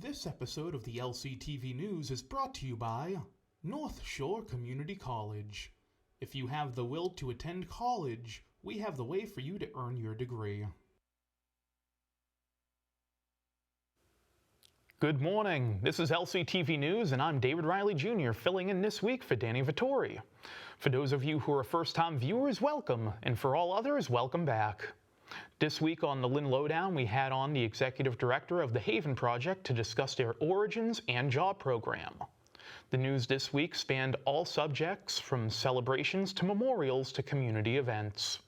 This episode of the LCTV News is brought to you by North Shore Community College. If you have the will to attend college, we have the way for you to earn your degree. Good morning. This is LCTV News, and I'm David Riley Jr. filling in this week for Dani Vittori. For those of you who are first-time viewers, welcome, and for all others, welcome back. This week on the Lynn Lowdown, we had on the Executive Director of the Haven Project to discuss their origins and job program. The news this week spanned all subjects from celebrations to memorials to community events.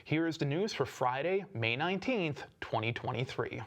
Here is the news for Friday, May 19th, 2023.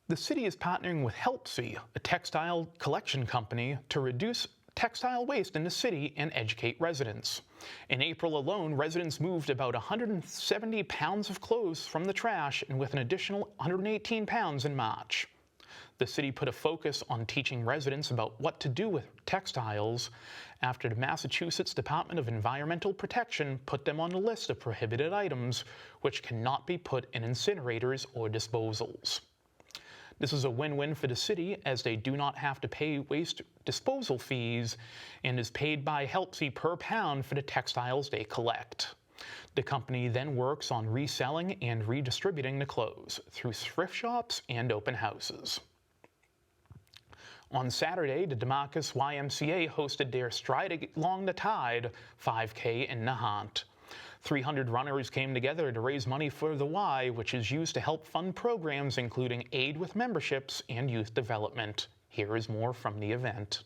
The city is partnering with LCTV, a textile collection company, to reduce textile waste in the city and educate residents. In April alone, residents moved about 170 pounds of clothes from the trash, and with an additional 118 pounds in March. The city put a focus on teaching residents about what to do with textiles after the Massachusetts Department of Environmental Protection put them on the list of prohibited items, which cannot be put in incinerators or disposals. This is a win-win for the city, as they do not have to pay waste disposal fees and is paid by LCTV per pound for the textiles they collect. The company then works on reselling and redistributing the clothes through thrift shops and open houses. On Saturday, the Demarcus YMCA hosted their Stride Along the Tide 5K in Nahant. 300 runners came together to raise money for the Y, which is used to help fund programs including aid with memberships and youth development. Here is more from the event.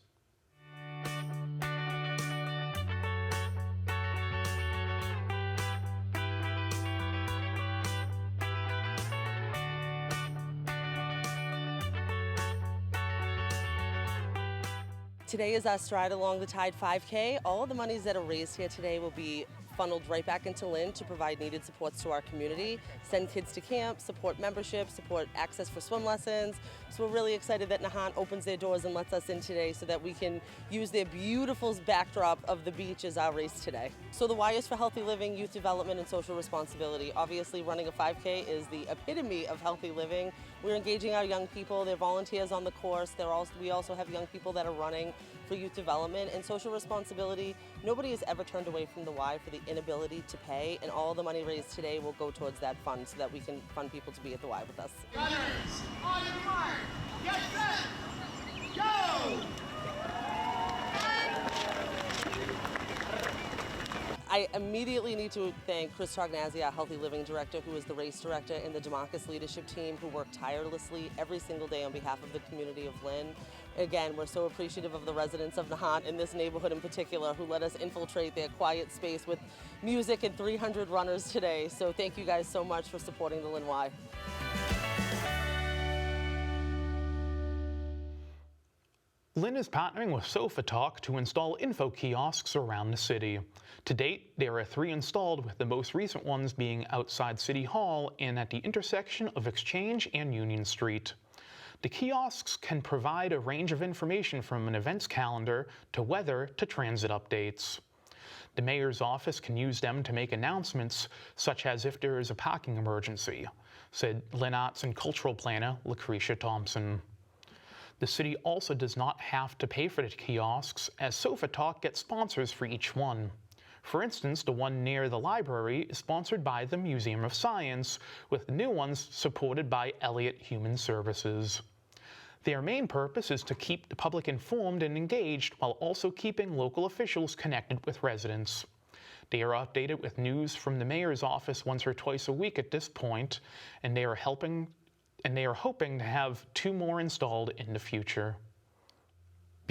Today is our Stride Along the Tide 5K. All of the monies that are raised here today will be funneled right back into Lynn to provide needed supports to our community, send kids to camp, support membership, support access for swim lessons. So we're really excited that Nahant opens their doors and lets us in today so that we can use their beautiful backdrop of the beach as our race today. So the Y is for healthy living, youth development, and social responsibility. Obviously, running a 5K is the epitome of healthy living. We're engaging our young people. They're volunteers on the course. We also have young people that are running for youth development and social responsibility. Nobody has ever turned away from the Y for the inability to pay, and all the money raised today will go towards that fund so that we can fund people to be at the Y with us. Runners, on your mark, get set, go! I immediately need to thank Chris Tognazzi, our Healthy Living Director, who is the race director, and the Demarcus leadership team, who work tirelessly every single day on behalf of the community of Lynn. Again, we're so appreciative of the residents of Nahant in this neighborhood in particular, who let us infiltrate their quiet space with music and 300 runners today. So thank you guys so much for supporting the Lynn Y. Lynn is partnering with Sofa Talk to install info kiosks around the city. To date, there are 3 installed, with the most recent ones being outside City Hall and at the intersection of Exchange and Union Street. The kiosks can provide a range of information from an events calendar to weather to transit updates. The mayor's office can use them to make announcements, such as if there is a parking emergency, said Lynn Arts and Cultural Planner Lucretia Thompson. The city also does not have to pay for the kiosks, as Sofa Talk gets sponsors for each one. For instance, the one near the library is sponsored by the Museum of Science, with the new ones supported by Elliott Human Services. Their main purpose is to keep the public informed and engaged, while also keeping local officials connected with residents. They are updated with news from the mayor's office once or twice a week at this point, and they are hoping to have 2 more installed in the future.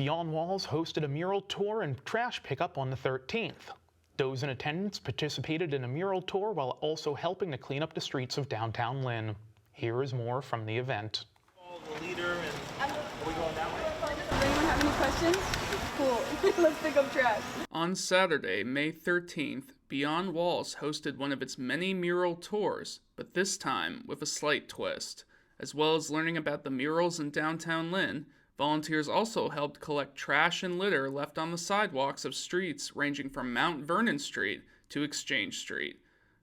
Beyond Walls hosted a mural tour and trash pickup on the 13th. Those in attendance participated in a mural tour while also helping to clean up the streets of downtown Lynn. Here is more from the event. The leader and are we going that way? Does anyone have any questions? Cool. Let's pick up trash. On Saturday, May 13th, Beyond Walls hosted one of its many mural tours, but this time with a slight twist. As well as learning about the murals in downtown Lynn, volunteers also helped collect trash and litter left on the sidewalks of streets ranging from Mount Vernon Street to Exchange Street.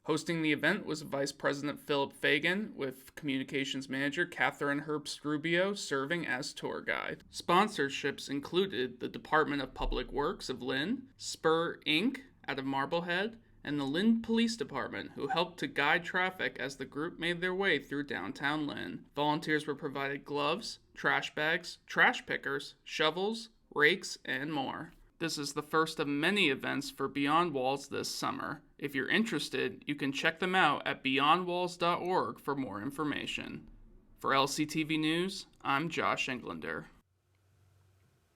Hosting the event was Vice President Philip Fagan, with Communications Manager Catherine Herbst Rubio serving as tour guide. Sponsorships included the Department of Public Works of Lynn, Spur Inc. out of Marblehead, and the Lynn Police Department, who helped to guide traffic as the group made their way through downtown Lynn. Volunteers were provided gloves, trash bags, trash pickers, shovels, rakes, and more. This is the first of many events for Beyond Walls this summer. If you're interested, you can check them out at beyondwalls.org for more information. For LCTV News, I'm Josh Englander.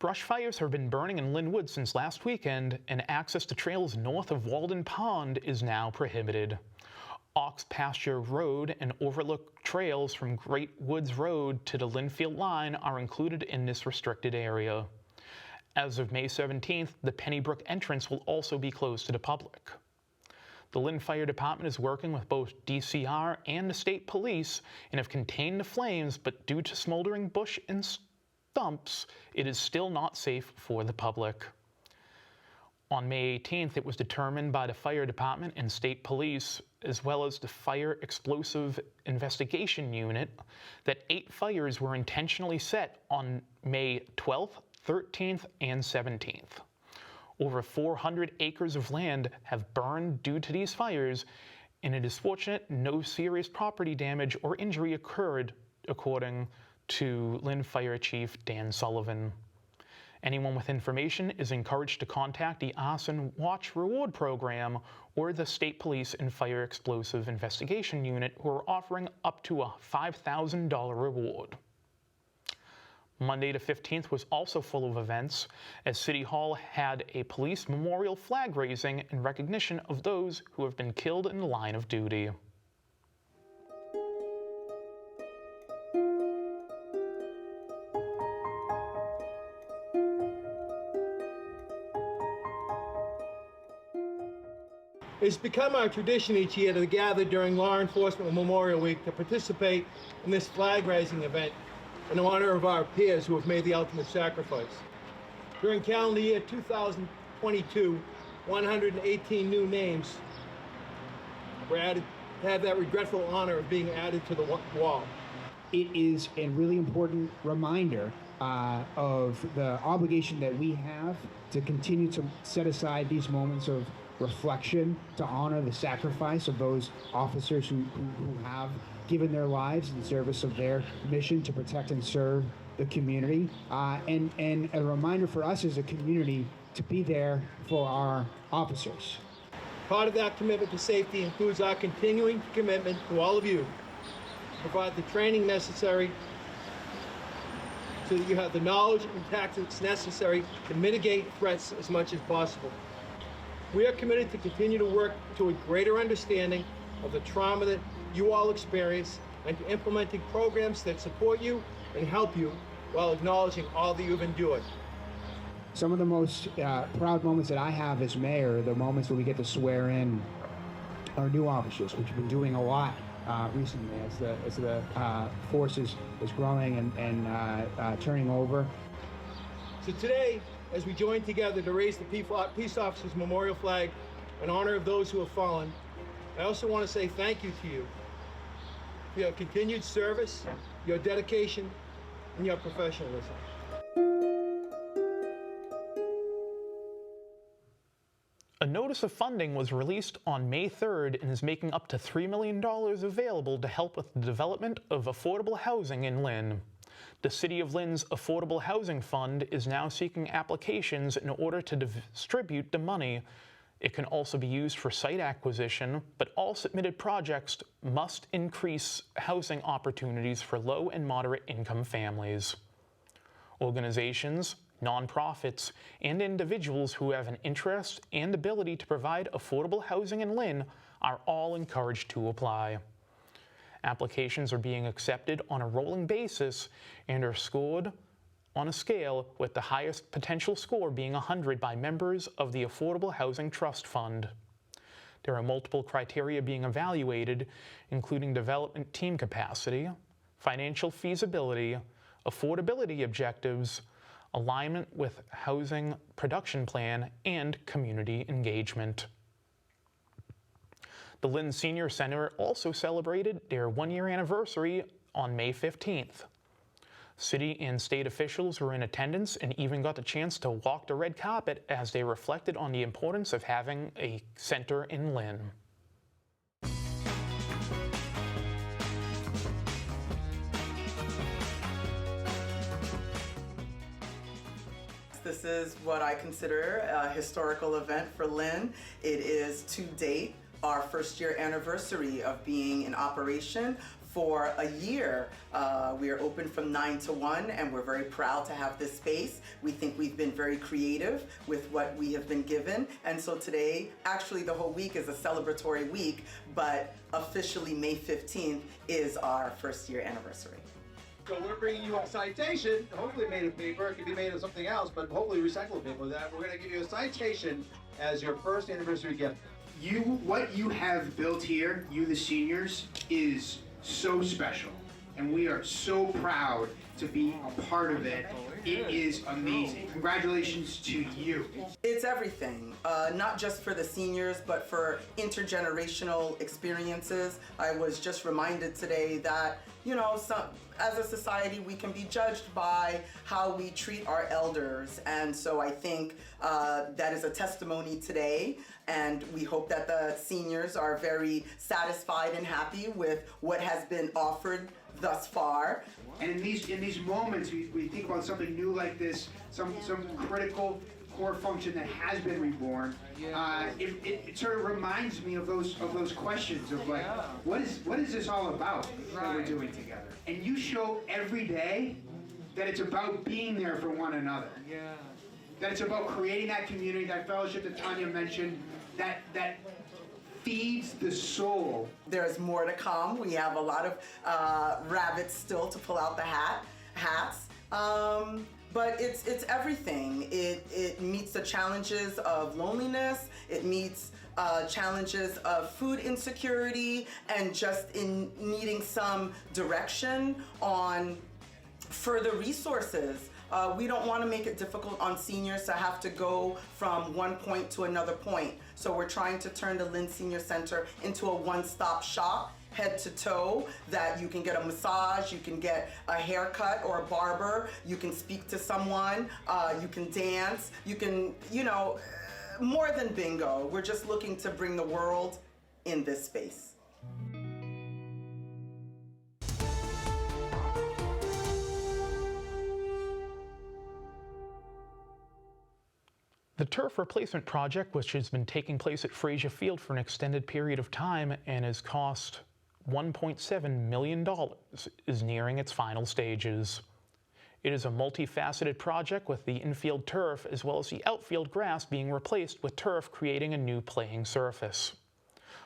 Brush fires have been burning in Lynn Woods since last weekend, and access to trails north of Walden Pond is now prohibited. Ox Pasture Road and Overlook trails from Great Woods Road to the Linfield line are included in this restricted area. As of May 17th, the Pennybrook entrance will also be closed to the public. The Lynn Fire Department is working with both DCR and the state police and have contained the flames, but due to smoldering bush and stumps, it is still not safe for the public. On May 18th, it was determined by the fire department and state police, as well as the Fire Explosive Investigation Unit, that 8 fires were intentionally set on May 12th, 13th, and 17th. Over 400 acres of land have burned due to these fires, and it is fortunate no serious property damage or injury occurred, according to Lynn Fire Chief Dan Sullivan. Anyone with information is encouraged to contact the Arson Watch Reward Program or the State Police and Fire Explosive Investigation Unit, who are offering up to a $5,000 reward. Monday the 15th was also full of events, as City Hall had a police memorial flag raising in recognition of those who have been killed in the line of duty. It's become our tradition each year to gather during Law Enforcement Memorial Week to participate in this flag-raising event in honor of our peers who have made the ultimate sacrifice. During calendar year 2022, 118 new names were added, had that regretful honor of being added to the wall. It is a really important reminder of the obligation that we have to continue to set aside these moments of reflection to honor the sacrifice of those officers who have given their lives in service of their mission to protect and serve the community, and a reminder for us as a community to be there for our officers. Part of that commitment to safety includes our continuing commitment to all of you to provide the training necessary so that you have the knowledge and tactics necessary to mitigate threats as much as possible. We are committed to continue to work to a greater understanding of the trauma that you all experience and to implementing programs that support you and help you while acknowledging all that you've endured. Some of the most proud moments that I have as mayor are the moments where we get to swear in our new officers, which have been doing a lot recently as the force is growing and turning over. So today, as we join together to raise the Peace Officers Memorial Flag in honor of those who have fallen, I also want to say thank you to you for your continued service, your dedication, and your professionalism. A notice of funding was released on May 3rd and is making up to $3 million available to help with the development of affordable housing in Lynn. The City of Lynn's Affordable Housing Fund is now seeking applications in order to distribute the money. It can also be used for site acquisition, but all submitted projects must increase housing opportunities for low and moderate income families. Organizations, nonprofits, and individuals who have an interest and ability to provide affordable housing in Lynn are all encouraged to apply. Applications are being accepted on a rolling basis and are scored on a scale, with the highest potential score being 100 by members of the Affordable Housing Trust Fund. There are multiple criteria being evaluated, including development team capacity, financial feasibility, affordability objectives, alignment with housing production plan, and community engagement. The Lynn Senior Center also celebrated their one-year anniversary on May 15th. City and state officials were in attendance and even got the chance to walk the red carpet as they reflected on the importance of having a center in Lynn. This is what I consider a historical event for Lynn. It is to date our first year anniversary of being in operation for a year. We are open from 9 to 1 and we're very proud to have this space. We think we've been very creative with what we have been given. And so today, actually the whole week is a celebratory week, but officially May 15th is our first year anniversary. So we're bringing you a citation, hopefully made of paper, it could be made of something else, but hopefully recycled paper. That we're gonna give you a citation as your first anniversary gift. What you have built here, you the seniors, is so special, and we are so proud to be a part of it. It is amazing. Congratulations to you. It's everything, not just for the seniors, but for intergenerational experiences. I was just reminded today that, you know, as a society, we can be judged by how we treat our elders. And so I think that is a testimony today. And we hope that the seniors are very satisfied and happy with what has been offered thus far. And in these moments, we think about something new like this, some critical core function that has been reborn. It sort of reminds me of those questions of like, what is this all about that we're doing together? And you show every day that it's about being there for one another. Yeah. That it's about creating that community, that fellowship that Tanya mentioned, that feeds the soul. There's more to come. We have a lot of rabbits still to pull out the hats. But it's everything. It meets the challenges of loneliness. It meets challenges of food insecurity and just in needing some direction on further resources. We don't want to make it difficult on seniors to have to go from one point to another point. So we're trying to turn the Lynn Senior Center into a one-stop shop, head to toe, that you can get a massage, you can get a haircut or a barber, you can speak to someone, you can dance, you can, you know, more than bingo. We're just looking to bring the world in this space. The turf replacement project, which has been taking place at Frazier Field for an extended period of time and has cost $1.7 million, is nearing its final stages. It is a multifaceted project with the infield turf as well as the outfield grass being replaced with turf, creating a new playing surface.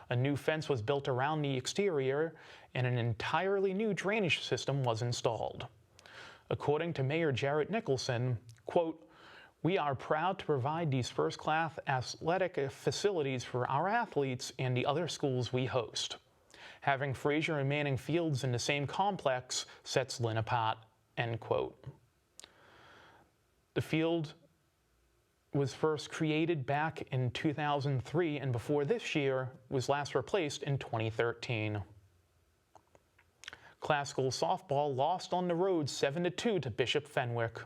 A new fence was built around the exterior and an entirely new drainage system was installed. According to Mayor Jarrett Nicholson, quote, "We are proud to provide these first-class athletic facilities for our athletes and the other schools we host. Having Frazier and Manning Fields in the same complex sets Lynn apart," end quote. The field was first created back in 2003 and before this year was last replaced in 2013. Classical softball lost on the road 7-2 to Bishop Fenwick.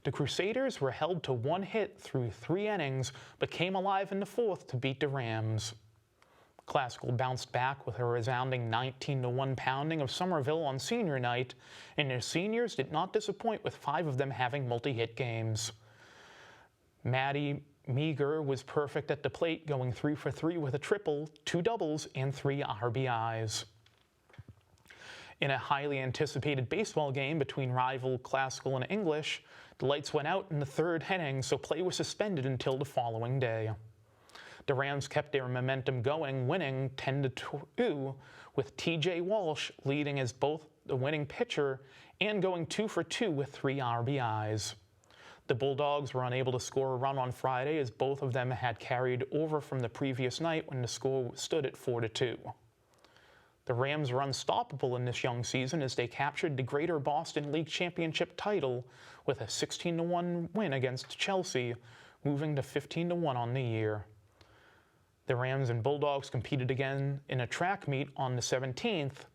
The Crusaders were held to one hit through 3 innings, but came alive in the 4th to beat the Rams. Classical bounced back with a resounding 19-1 pounding of Somerville on senior night, and their seniors did not disappoint with 5 of them having multi-hit games. Maddie Meager was perfect at the plate, going 3 for 3 with a triple, 2 doubles, and 3 RBIs. In a highly anticipated baseball game between rival Classical and English, The lights went out in the third inning, so play was suspended until the following day. The Rams kept their momentum going, winning 10-2, with T.J. Walsh leading as both the winning pitcher and going 2 for 2 with 3 RBIs. The Bulldogs were unable to score a run on Friday as both of them had carried over from the previous night when the score stood at 4-2. The Rams were unstoppable in this young season as they captured the Greater Boston League Championship title with a 16-1 win against Chelsea, moving to 15-1 on the year. The Rams and Bulldogs competed again in a track meet on the 17th.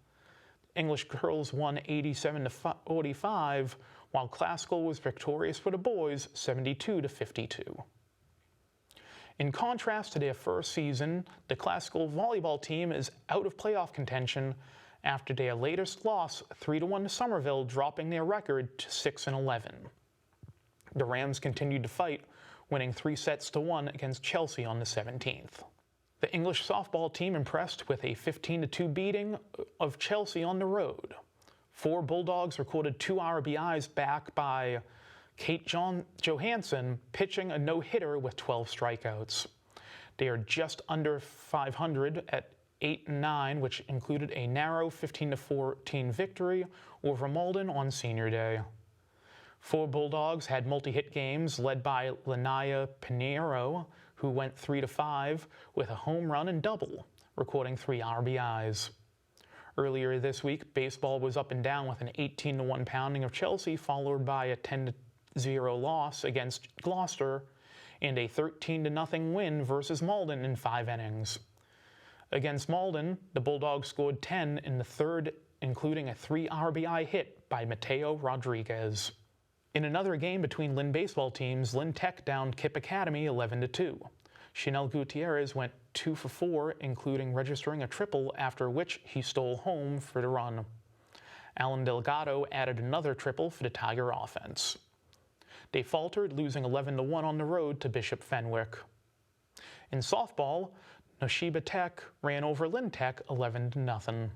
English girls won 87-45, while classical was victorious for the boys 72-52. In contrast to their first season, the classical volleyball team is out of playoff contention after their latest loss 3-1 to Somerville, dropping their record to 6-11. The Rams continued to fight, winning 3-1 against Chelsea on the 17th. The English softball team impressed with a 15-2 beating of Chelsea on the road. 4 Bulldogs recorded 2 RBIs backed by Kate Johansson pitching a no-hitter with 12 strikeouts. They are just under 500 at 8-9, which included a narrow 15-14 victory over Malden on Senior Day. 4 Bulldogs had multi-hit games led by Lanaya Pinheiro, who went 3-5 with a home run and double, recording 3 RBIs. Earlier this week, baseball was up and down with an 18-1 pounding of Chelsea, followed by a 10-0 loss against Gloucester and a 13-0 win versus Malden in 5 innings. Against Malden, the Bulldogs scored 10 in the third, including a 3 RBI hit by Mateo Rodriguez. In another game between Lynn baseball teams, Lynn Tech downed Kip Academy 11-2. Chanel Gutierrez went 2 for 4, including registering a triple, after which he stole home for the run. Alan Delgado added another triple for the Tiger offense. They faltered, losing 11-1 on the road to Bishop Fenwick. In softball, Noshiba Tech ran over Lynn Tech 11-0.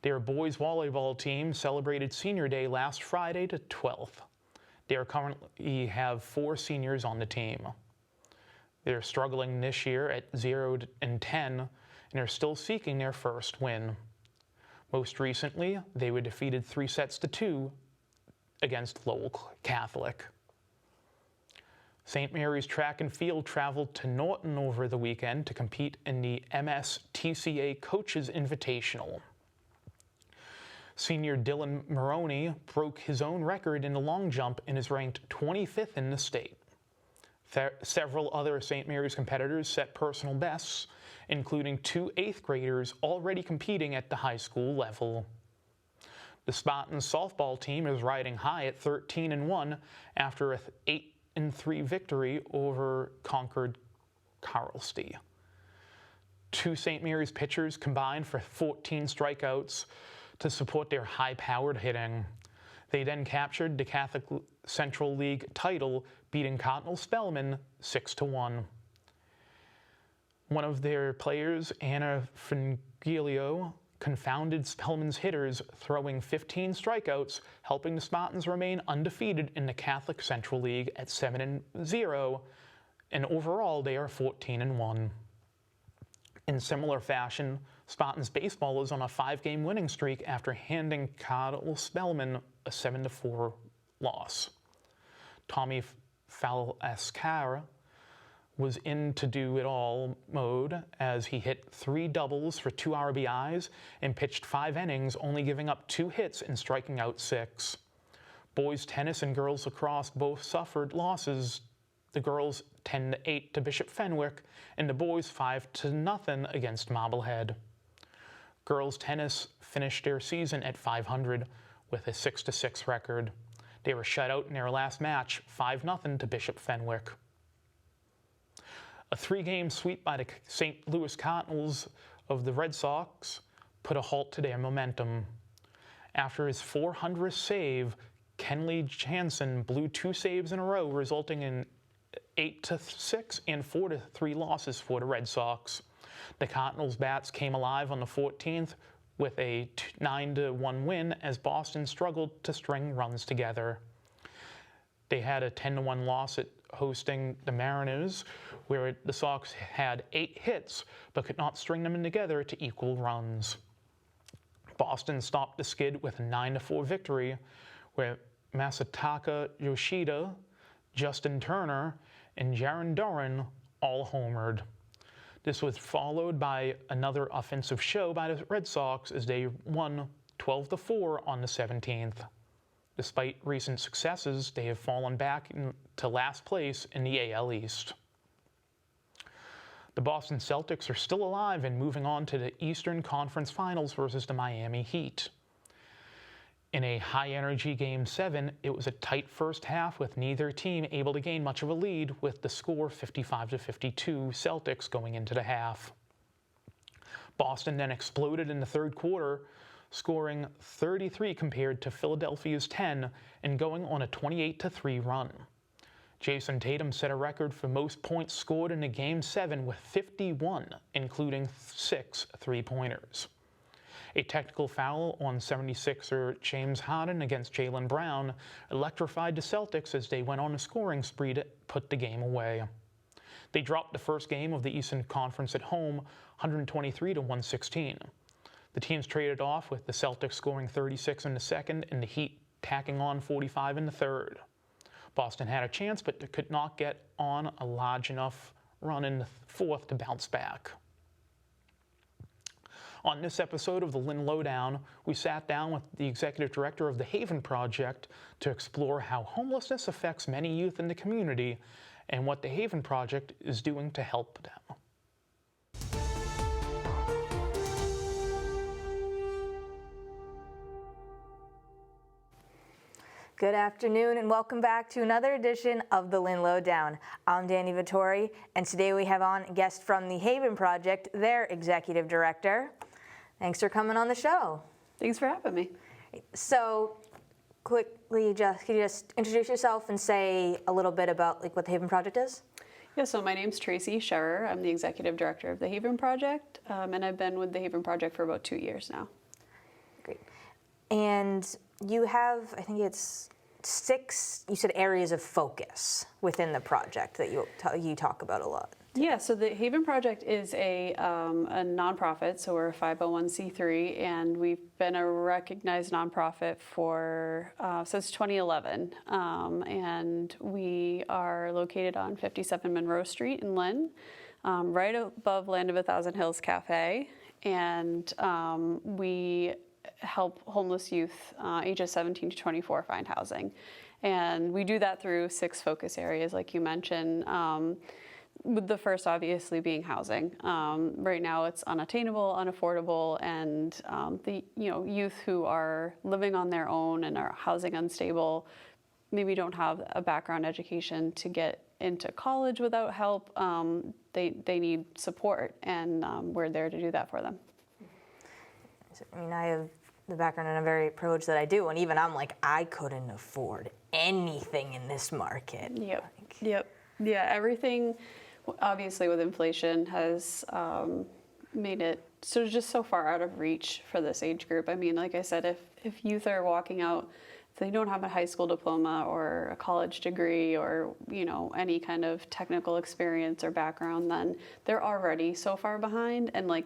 Their boys volleyball team celebrated Senior Day last Friday the 12th. They currently have 4 seniors on the team. They're struggling this year at 0-10 and are still seeking their first win. Most recently, they were defeated 3-2 against Lowell Catholic. St. Mary's Track and Field traveled to Norton over the weekend to compete in the MSTCA Coaches Invitational. Senior Dylan Maroney broke his own record in the long jump and is ranked 25th in the state. Several other St. Mary's competitors set personal bests, including 2 8th graders already competing at the high school level. The Spartans softball team is riding high at 13-1 after an 8-3 victory over Concord Carlsty. 2 St. Mary's pitchers combined for 14 strikeouts to support their high-powered hitting. They then captured the Catholic Central League title, beating Cardinal Spellman 6-1. One of their players, Anna Fringilio, confounded Spellman's hitters, throwing 15 strikeouts, helping the Spartans remain undefeated in the Catholic Central League at 7-0, and overall they are 14-1. In similar fashion, Spartans baseball is on a 5-game winning streak after handing Cardinal Spellman a 7-4 loss. Tommy Falascara was in to do it all mode as he hit 3 doubles for 2 RBIs and pitched 5 innings, only giving up 2 hits and striking out 6. Boys tennis and girls lacrosse both suffered losses. The girls 10-8 to Bishop Fenwick and the boys 5-0 against Marblehead. Girls tennis finished their season at 500 with a 6-6 record. They were shut out in their last match, 5-0 to Bishop Fenwick. A 3-game sweep by the St. Louis Cardinals of the Red Sox put a halt to their momentum. After his 400th save, Kenley Jansen blew 2 saves in a row, resulting in 8-6 and 4-3 losses for the Red Sox. The Cardinals' bats came alive on the 14th with a 9-1 win as Boston struggled to string runs together. They had a 10-1 loss at hosting the Mariners, where the Sox had 8 hits but could not string them together to equal runs. Boston stopped the skid with a 9-4 victory, where Masataka Yoshida, Justin Turner, and Jaron Duran all homered. This was followed by another offensive show by the Red Sox as they won 12-4 on the 17th. Despite recent successes, they have fallen back to last place in the AL East. The Boston Celtics are still alive and moving on to the Eastern Conference Finals versus the Miami Heat. In a high-energy Game 7, it was a tight first half with neither team able to gain much of a lead, with the score 55-52 Celtics going into the half. Boston then exploded in the third quarter, scoring 33 compared to Philadelphia's 10 and going on a 28-3 run. Jason Tatum set a record for most points scored in a Game 7 with 51, including 6 three-pointers. A technical foul on 76er James Harden against Jaylen Brown electrified the Celtics as they went on a scoring spree to put the game away. They dropped the first game of the Eastern Conference at home, 123-116. The teams traded off, with the Celtics scoring 36 in the second and the Heat tacking on 45 in the third. Boston had a chance but could not get on a large enough run in the fourth to bounce back. On this episode of the Lynn Lowdown, we sat down with the executive director of the Haven Project to explore how homelessness affects many youth in the community and what the Haven Project is doing to help them. Good afternoon and welcome back to another edition of the Lynn Lowdown. I'm Dani Vittori, and today we have on a guest from the Haven Project, their executive director. Thanks for coming on the show. Thanks for having me. So, quickly, could you just introduce yourself and say a little bit about what the Haven Project is? Yeah, so my name's Tracey Sherrern. I'm the executive director of the Haven Project, and I've been with the Haven Project for about 2 years now. Great. And you have, I think it's 6, you said, areas of focus within the project that you talk about a lot. Yeah, so the Haven Project is a nonprofit, so we're a 501c3, and we've been a recognized nonprofit for since 2011. And we are located on 57 Munroe Street in Lynn, right above Land of a Thousand Hills Cafe, and we help homeless youth ages 17 to 24 find housing. And we do that through 6 focus areas, like you mentioned. With the first obviously being housing. Right now it's unattainable, unaffordable, and the youth who are living on their own and are housing unstable, maybe don't have a background education to get into college without help. They need support, and we're there to do that for them. I mean, I have the background, and I'm very privileged that I do, and even I'm like, I couldn't afford anything in this market. Yep. Yeah, everything, obviously with inflation, has made it just so far out of reach for this age group. I mean, like I said, if youth are walking out, if they don't have a high school diploma or a college degree or any kind of technical experience or background, then they're already so far behind. And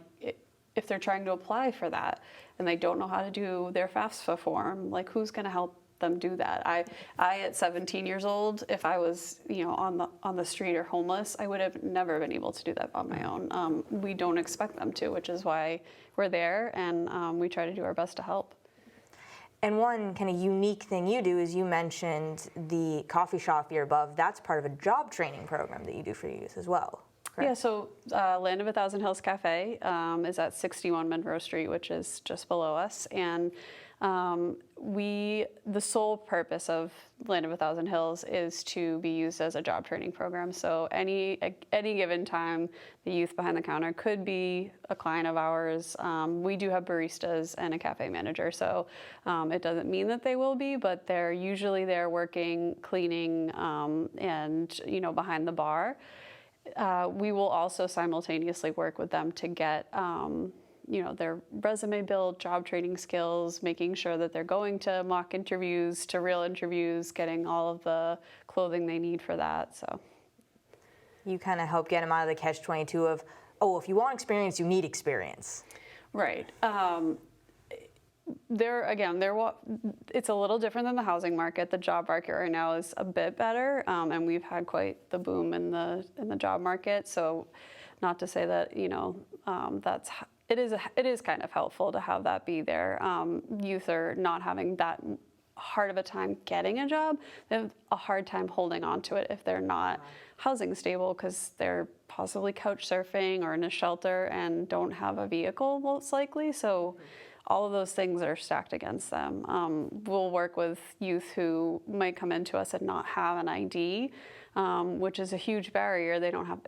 if they're trying to apply for that and they don't know how to do their FAFSA form, who's going to help them do that? I at 17 years old, if I was on the street or homeless, I would have never been able to do that on my own. We don't expect them to, which is why we're there, and we try to do our best to help. And one kind of unique thing you do is you mentioned the coffee shop you're above. That's part of a job training program that you do for youth as well. Correct? Yeah, so Land of a Thousand Hills Cafe is at 61 Munroe Street, which is just below us. And the sole purpose of Land of a Thousand Hills is to be used as a job training program. So any given time, the youth behind the counter could be a client of ours. We do have baristas and a cafe manager, so it doesn't mean that they will be, but they're usually there working, cleaning, and behind the bar. We will also simultaneously work with them to get their resume build, job training skills, making sure that they're going to mock interviews, to real interviews, getting all of the clothing they need for that. So you kind of help get them out of the catch-22 of, oh, if you want experience, you need experience. Right. It's a little different than the housing market. The job market right now is a bit better, and we've had quite the boom in the job market. So, not to say that it is kind of helpful to have that be there. Youth are not having that hard of a time getting a job. They have a hard time holding on to it if they're not housing stable, because they're possibly couch surfing or in a shelter and don't have a vehicle most likely. So all of those things are stacked against them. We'll work with youth who might come into us and not have an ID, which is a huge barrier. If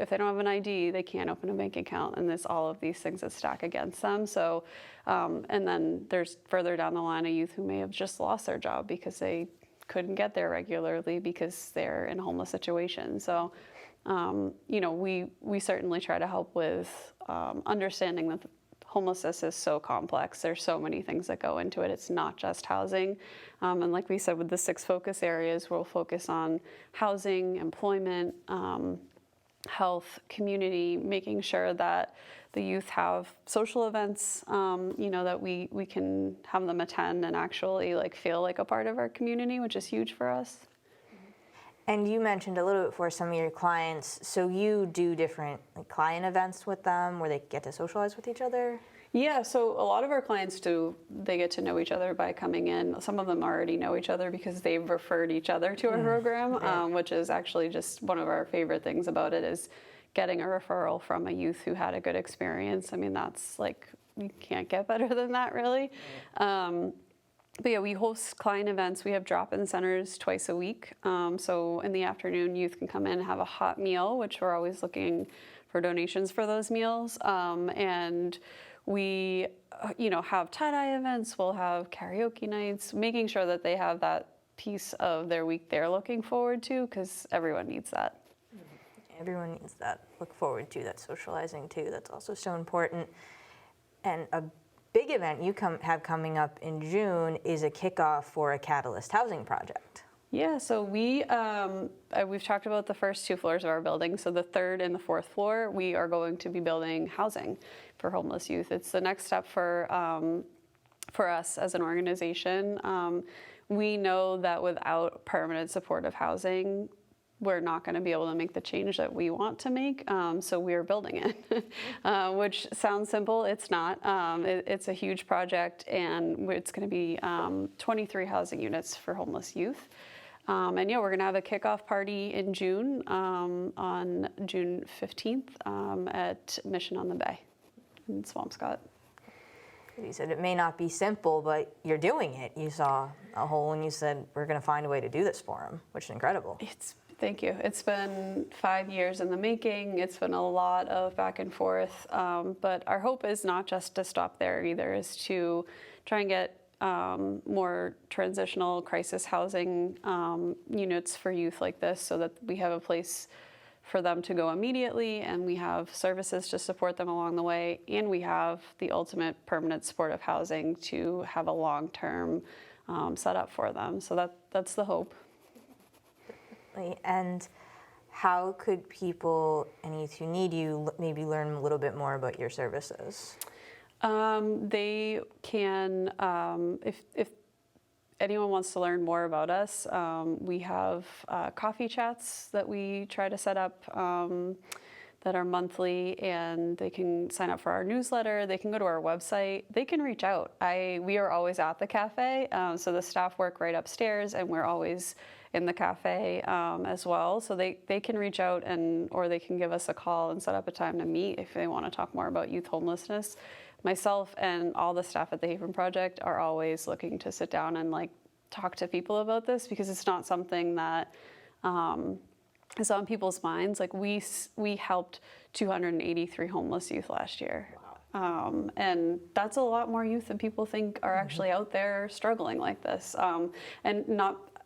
they don't have an ID, they can't open a bank account, and there's all of these things that stack against them. So, and then there's further down the line a youth who may have just lost their job because they couldn't get there regularly because they're in a homeless situation. So, we certainly try to help with understanding that homelessness is so complex. There's so many things that go into it. It's not just housing. And like we said, with the 6 focus areas, we'll focus on housing, employment, health, community, making sure that the youth have social events, that we can have them attend and actually feel like a part of our community, which is huge for us. And you mentioned a little bit for some of your clients, so you do different client events with them where they get to socialize with each other? Yeah, so a lot of our clients they get to know each other by coming in. Some of them already know each other because they've referred each other to our program, which is actually just one of our favorite things about it, is getting a referral from a youth who had a good experience. I mean, that's you can't get better than that, really. But yeah, we host client events. We have drop-in centers twice a week. So in the afternoon, youth can come in and have a hot meal, which we're always looking for donations for those meals. And we, have tie-dye events. We'll have karaoke nights, making sure that they have that piece of their week they're looking forward to, because everyone needs that. Everyone needs that. Look forward to that socializing too. That's also so important. And a big event you have coming up in June is a kickoff for a Catalyst housing project. Yeah, so we've talked about the first 2 floors of our building. So the 3rd and the 4th floor, we are going to be building housing for homeless youth. It's the next step for us as an organization. We know that without permanent supportive housing, we're not going to be able to make the change that we want to make, so we're building it, which sounds simple. It's not. It's a huge project, and it's going to be 23 housing units for homeless youth. And yeah, we're going to have a kickoff party in June, on June 15th at Mission on the Bay in Swampscott. You said it may not be simple, but you're doing it. You saw a hole and you said, we're going to find a way to do this for them, which is incredible. Thank you. It's been 5 years in the making. It's been a lot of back and forth. But our hope is not just to stop there either, is to try and get more transitional crisis housing units for youth like this, so that we have a place for them to go immediately, and we have services to support them along the way, and we have the ultimate permanent supportive housing to have a long-term setup for them. So that's the hope. And how could people and youth who need you maybe learn a little bit more about your services? They can, if anyone wants to learn more about us, we have coffee chats that we try to set up that are monthly, and they can sign up for our newsletter. They can go to our website. They can reach out. We are always at the cafe, so the staff work right upstairs, and we're always in the cafe as well. So they can reach out, or they can give us a call and set up a time to meet if they want to talk more about youth homelessness. Myself and all the staff at the Haven Project are always looking to sit down and talk to people about this, because it's not something that is on people's minds. We helped 283 homeless youth last year. Wow. And that's a lot more youth than people think are actually out there struggling like this.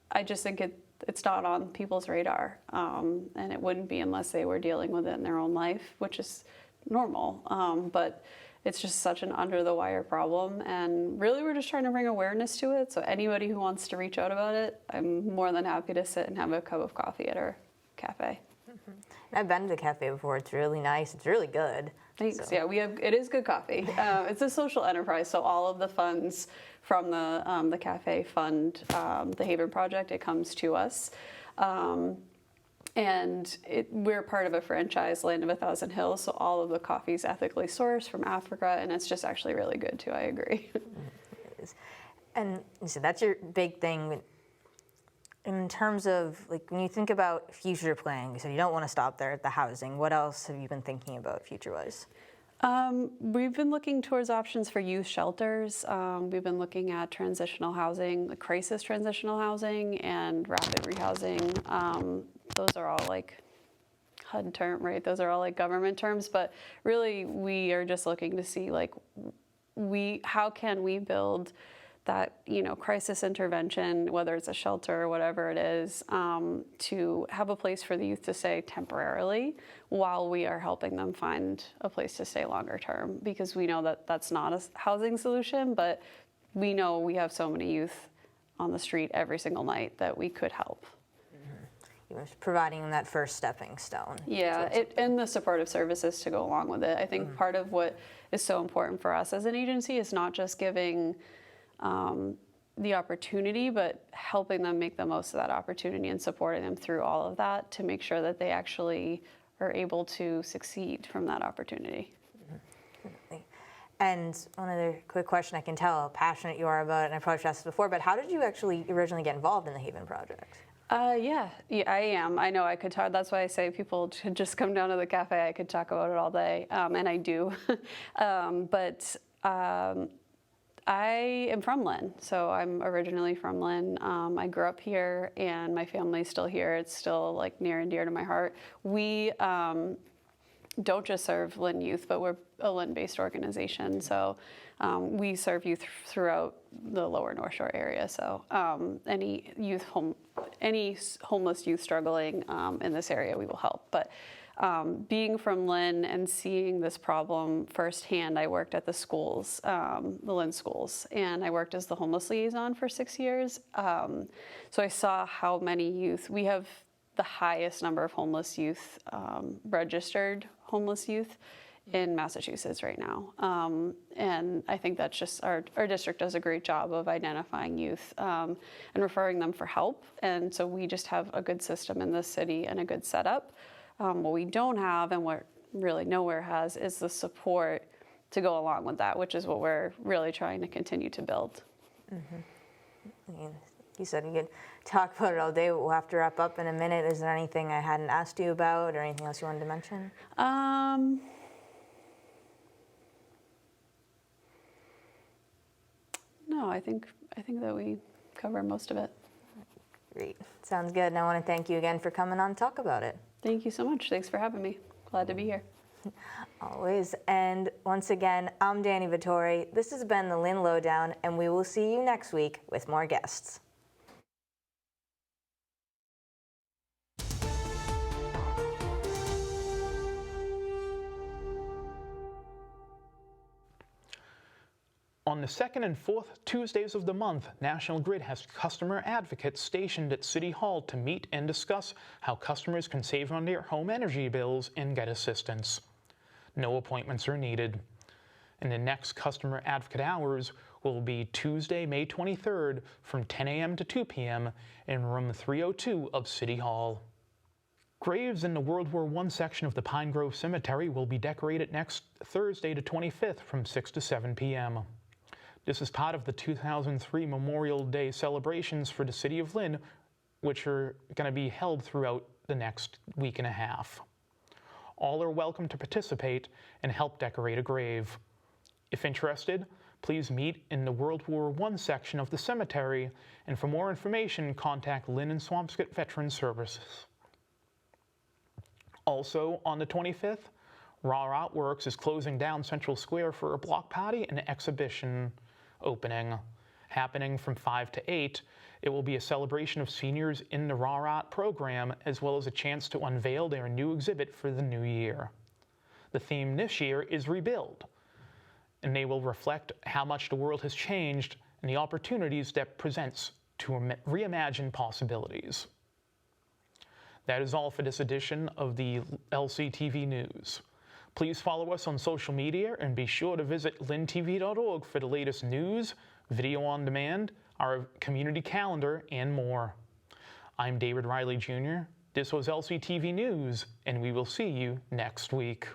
I just think it's not on people's radar, and it wouldn't be unless they were dealing with it in their own life, which is normal. But it's just such an under the wire problem, and really we're just trying to bring awareness to it. So anybody who wants to reach out about it, I'm more than happy to sit and have a cup of coffee at our cafe. I've been to the cafe before. It's really nice. It's really good. Thanks. So. Yeah, it is good coffee. It's a social enterprise, so all of the funds from the cafe fund the Haven Project. It comes to us. And we're part of a franchise, Land of 1,000 Hills, so all of the coffee is ethically sourced from Africa, and it's just actually really good too, I agree. And so that's your big thing. In terms of, like, when you think about future planning, you said you don't want to stop there at the housing. What else have you been thinking about future-wise? We've been looking towards options for youth shelters. We've been looking at transitional housing, like crisis transitional housing and rapid rehousing. Those are all like HUD term, right? Those are all like government terms, but really we are just looking to see like how can we build that, crisis intervention, whether it's a shelter or whatever it is, to have a place for the youth to stay temporarily while we are helping them find a place to stay longer term, because we know that that's not a housing solution, but we know we have so many youth on the street every single night that we could help. Providing them that first stepping stone. Yeah, and the supportive services to go along with it. I think part of what is so important for us as an agency is not just giving the opportunity, but helping them make the most of that opportunity and supporting them through all of that to make sure that they actually are able to succeed from that opportunity. And one other quick question, I can tell how passionate you are about it, and I probably asked this before, but how did you actually originally get involved in the Haven Project? Yeah, I am. I know I could talk. That's why I say people should just come down to the cafe. I could talk about it all day, and I do. I am from Lynn, so I'm originally from Lynn. I grew up here, and my family's still here. It's still like near and dear to my heart. We don't just serve Lynn youth, but we're a Lynn-based organization. So we serve youth throughout the Lower North Shore area. So any homeless youth struggling in this area, we will help. But being from Lynn and seeing this problem firsthand, I worked at the schools, the Lynn schools, and I worked as the homeless liaison for 6 years. So I saw how many youth, we have the highest number of homeless youth, registered homeless youth in Massachusetts right now. And I think that's just, our district does a great job of identifying youth and referring them for help. And so we just have a good system in this city and a good setup. What we don't have, and what really nowhere has, is the support to go along with that, which is what we're really trying to continue to build. You said you could talk about it all day. We'll have to wrap up in a minute. Is there anything I hadn't asked you about, or anything else you wanted to mention? No, I think that we cover most of it. Great. Sounds good. And I want to thank you again for coming on to talk about it. Thank you so much. Thanks for having me. Glad to be here. Always. And once again, I'm Dani Vittori. This has been the Lynn Lowdown, and we will see you next week with more guests. On the second and fourth Tuesdays of the month, National Grid has customer advocates stationed at City Hall to meet and discuss how customers can save on their home energy bills and get assistance. No appointments are needed. And the next customer advocate hours will be Tuesday, May 23rd from 10 a.m. to 2 p.m. in room 302 of City Hall. Graves in the World War I section of the Pine Grove Cemetery will be decorated next Thursday, the 25th from 6 to 7 p.m. This is part of the 2003 Memorial Day celebrations for the City of Lynn, which are going to be held throughout the next week and a half. All are welcome to participate and help decorate a grave. If interested, please meet in the World War I section of the cemetery, and for more information, contact Lynn and Swampscott Veterans Services. Also, on the 25th, Raw Outworks is closing down Central Square for a block party and exhibition opening. Happening from 5 to 8, it will be a celebration of seniors in the Raw Art program, as well as a chance to unveil their new exhibit for the new year. The theme this year is Rebuild. and they will reflect how much the world has changed and the opportunities that presents to reimagine possibilities. That is all for this edition of the LCTV News. Please follow us on social media and be sure to visit lyntv.org for the latest news, video on demand, our community calendar, and more. I'm David Riley Jr. This was LCTV News, and we will see you next week.